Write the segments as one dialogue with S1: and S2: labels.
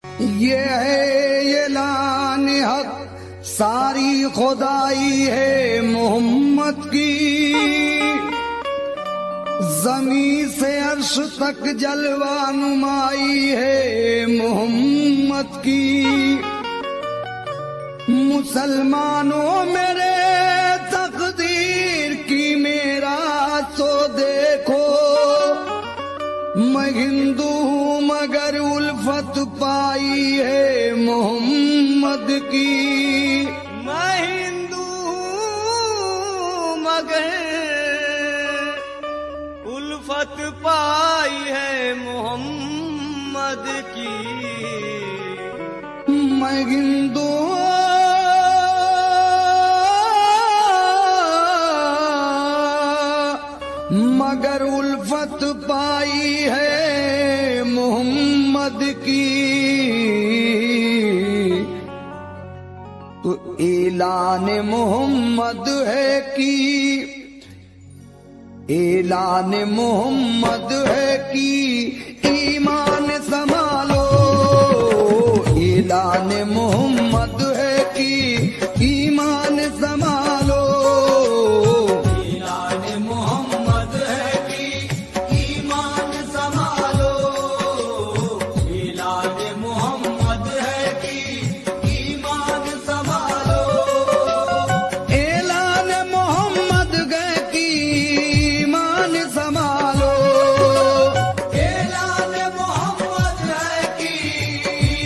S1: ये है ऐलान हक, सारी खुदाई है मोहम्मद की। जमी से अर्श तक जलवा नुमाई है मोहम्मद की। मुसलमानों मेरे तकदीर की मेरा तो देखो, मैं हिंदू हूँ मगर उल्फत पाई है मोहम्मद की।
S2: मैं हिंदू हूँ मगर उल्फत पाई है मोहम्मद की।
S1: मैं हिंदू मगर उल्फत पाई है मोहम्मद की। तो ऐलान मोहम्मद है कि ऐलान मोहम्मद है कि ईमान संभालो। ऐलान मोहम्मद है कि ईमान संभालो। ऐलान मोहम्मद है कि ईमान संभालो। ऐलान मोहम्मद है कि ईमान संभालो। ऐलान मोहम्मद है कि ईमान संभालो। ऐलान मोहम्मद है कि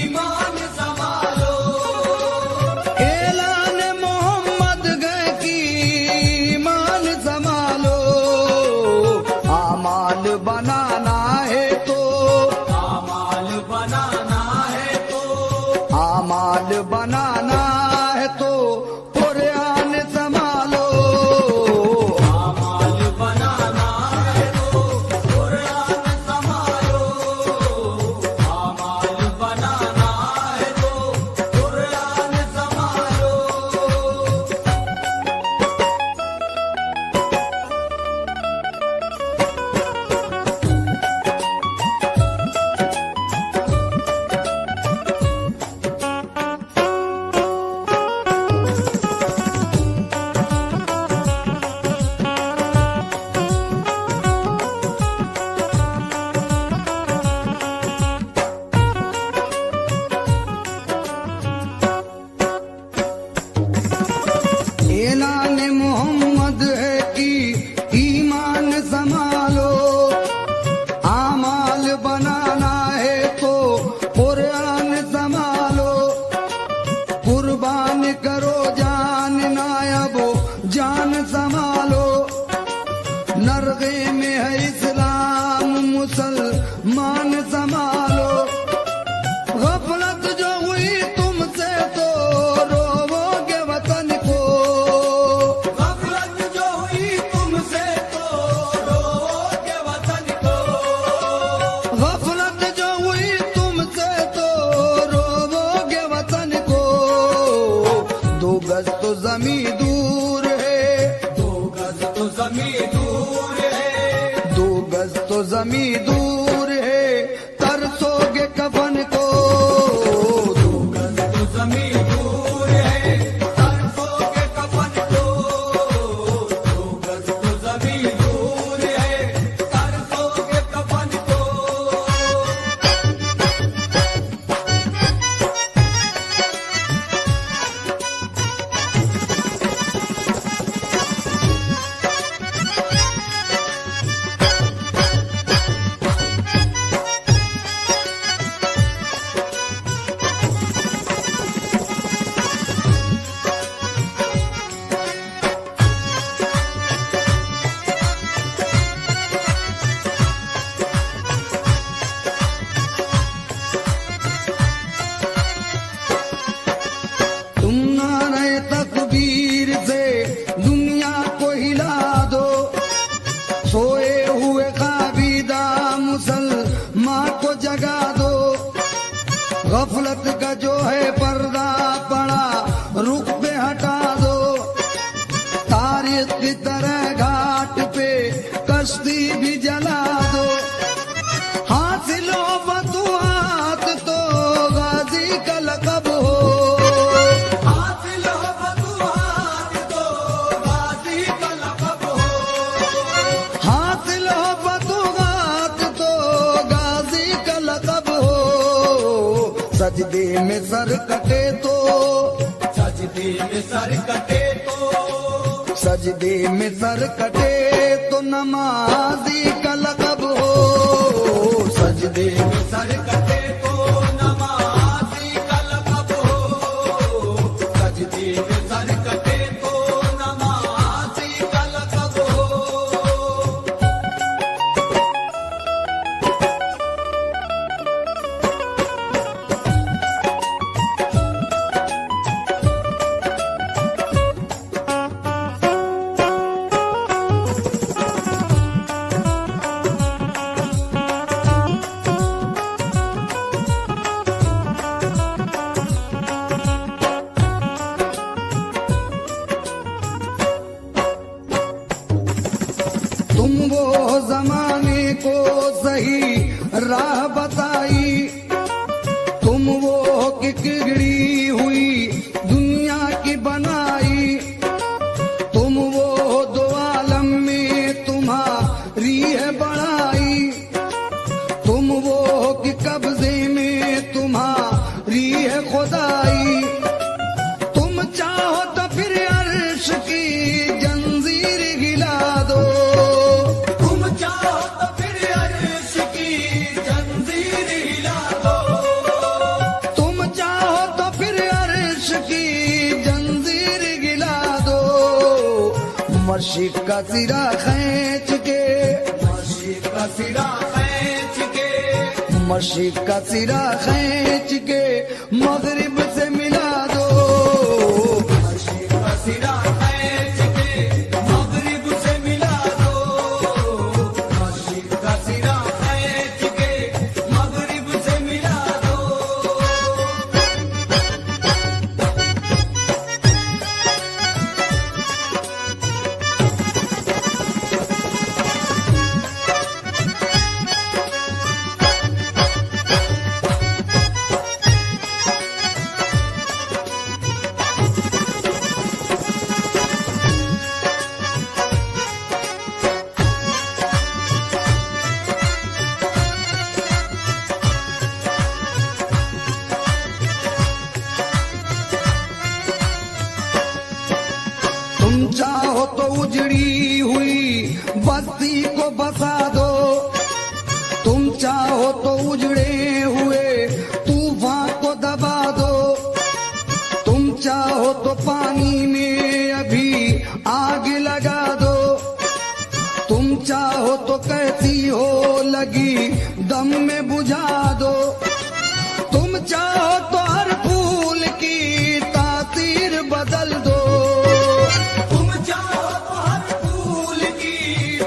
S1: ईमान संभालो। ऐलान मोहम्मद है कि ईमान संभालो। आमाल बनाना है तो आमाल बनाना है तो आमाल बनाना है तो कुरान संभालो। आमाल बनाना है तो कुरान संभालो। आमाल बनाना है तो कुरान संभालो। ऐलान मोहम्मद है कि ईमान संभालो। आमाल बनाना है तो कुरान संभालो। कुर्बान करो जान नायबो जान संभालो। नरगे में है इस्लाम मुसलमान संभालो। गफलत जो हुई तुमसे तो रोवोगे वतन को। गफलत जो हुई तुमसे तो रोवोगे वतन को। गफलत जो हुई तुमसे तो रोवोगे वतन को। दो गज तो जमी दूर है। दो गज तो जमी दूर है। दो गज तो जमी दूर है। तरसोगे कफन को। दो गज तो जमी दूर है। तरसोगे कफन को। दो गज तो जमी दूर है। तरसोगे कफन को। तुम नारे तकबीर से दुनिया को हिला दो। सोए हुए काबीदा मुसलमान को जगा दो। गफलत का जो है पर्दा पड़ा रुख पे हटा दो। तारीख की तरह घाट पे कश्ती भी जला दो। हासिलो बतुआत तो सजदे में सर कटे तो,
S2: सजदे में सर कटे तो,
S1: सजदे में सर कटे तो नमाजी का लक़ब हो। सजदे में
S2: सर कटे तो नमाज़ी का लक़ब हो। सजदे में सर कटे तो नमाज़ी का लक़ब हो।
S1: तुम वो जमाने को सही राह बताई, तुम वो किकड़ी हुई दुनिया की बनाई, तुम वो दो आलम में तुम्हारी है बड़ाई, तुम वो कि कब्जे में तुम्हारी है खुदाई। तुम चाहो तो फिर अर्श की जंजीर हिला दो,
S2: तुम चाहो तो फिर अर्श की जंजीर हिला दो।
S1: तुम चाहो तो फिर अर्श की जंजीर गिला दो। मशीक का सिरा खींच के,
S2: मशीक का सिरा खींच के,
S1: मशीक का सिरा खींच के मगरिब से मिला दो।
S2: मशीक का सिरा खींच के मगरिब से मिला दो। मशीक का सिरा खींच के मगरिब से मिला दो।
S1: तुम चाहो तो उजड़ी हुई बस्ती को बसा दो, तुम चाहो तो उजड़े हुए तूफान को दबा दो, तुम चाहो तो पानी में अभी आग लगा दो, तुम चाहो तो कैसी हो लगी दम में बुझा दो, तुम चाहो तो हर फूल की तासीर बदल दो।
S2: तुम चाहो तो हर फूल की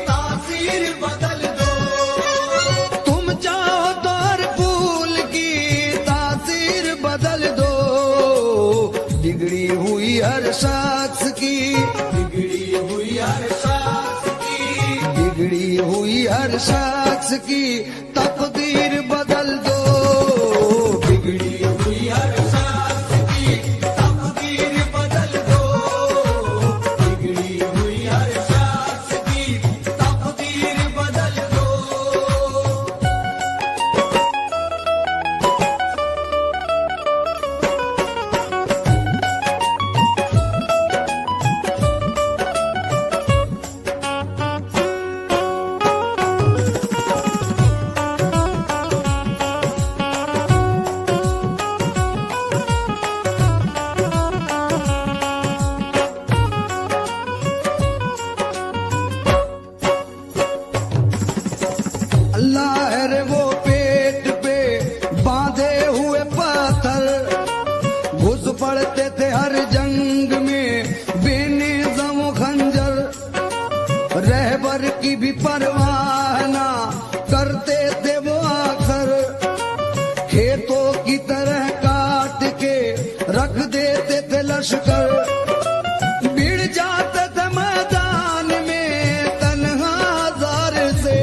S2: तासीर बदल दो।
S1: तुम चाहो तो हर फूल की तासीर बदल दो। बिगड़ी हुई हर शख्स की,
S2: बिगड़ी हुई हर शख्स की,
S1: बिगड़ी हुई हर शख्स की तकदीर बदल दो।
S2: बिगड़ी हुई हर शख्स की तकदीर बदल दो। बिगड़ी हुई हर शख्स की तकदीर बदल दो।
S1: अल्लाह है रे वो पेट पे बांधे हुए पत्थर, घुस पड़ते थे हर जंग में बेनिज़म खंजर, रहबर की भी परवाह ना करते थे वो अक्सर, खेतों की तरह काट के रख देते थे लश्कर, भिड़ जाते थे मैदान में तन्हा जार से,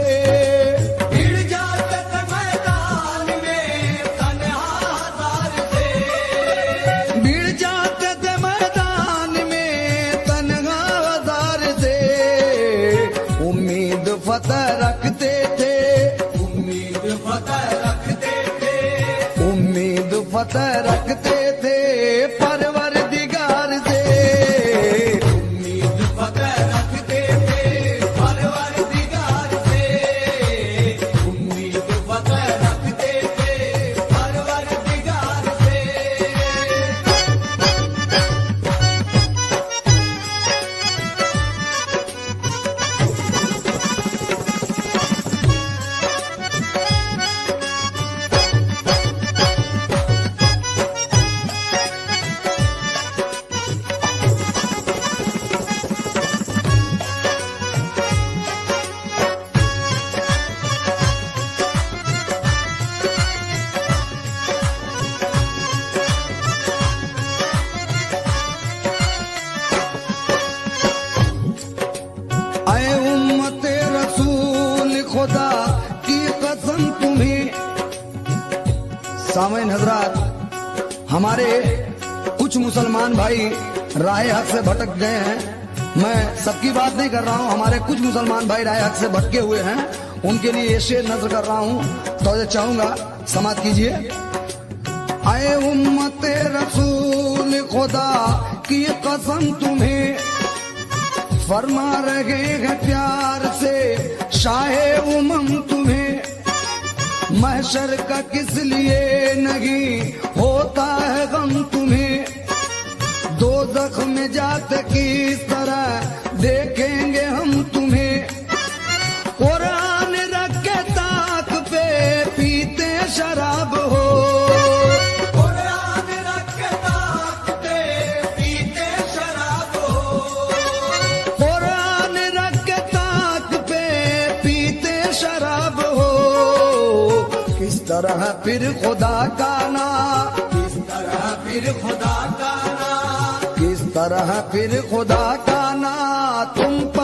S2: भिड़ जाते थे मैदान में तन्हा जार से।
S1: भिड़ जाते थे मैदान में तन्हा जार से। उम्मीद फतह रखते थे,
S2: उम्मीद फतह रखते थे,
S1: उम्मीद फतेह रखते थे परवरदिगार से।
S2: उम्मीद फतेह रखते थे परवरदिगार से, उम्मीद फतेह रखते थे परवरदिगार से।
S1: ऐ उम्मते रसूल खुदा की कसम तुम्हें। सामईन हजरात, हमारे कुछ मुसलमान भाई राह हक से भटक गए हैं। मैं सबकी बात नहीं कर रहा हूं, हमारे कुछ मुसलमान भाई राह हक से भटके हुए हैं, उनके लिए ये शेर नजर कर रहा हूं, तो ये चाहूंगा समाप्त कीजिए। ऐ उम्मते रसूल खुदा की कसम तुम्हें, फरमा रहे हैं प्यार से शाहे उमम तुम्हें। महशर का किस लिए नहीं होता है गम तुम्हें, दोज़ख में जाते किस तरह देखेंगे हम तुम्हें। कुरान रख के ताक पे पीते शराब हो,
S2: कुरान रख के ताक पे पीते शराब हो,
S1: कुरान रख के ताक पे पीते शराब हो। किस तरह फिर खुदा का ना,
S2: किस तरह फिर खुदा का नाम,
S1: किस तरह फिर खुदा का ना तुम पर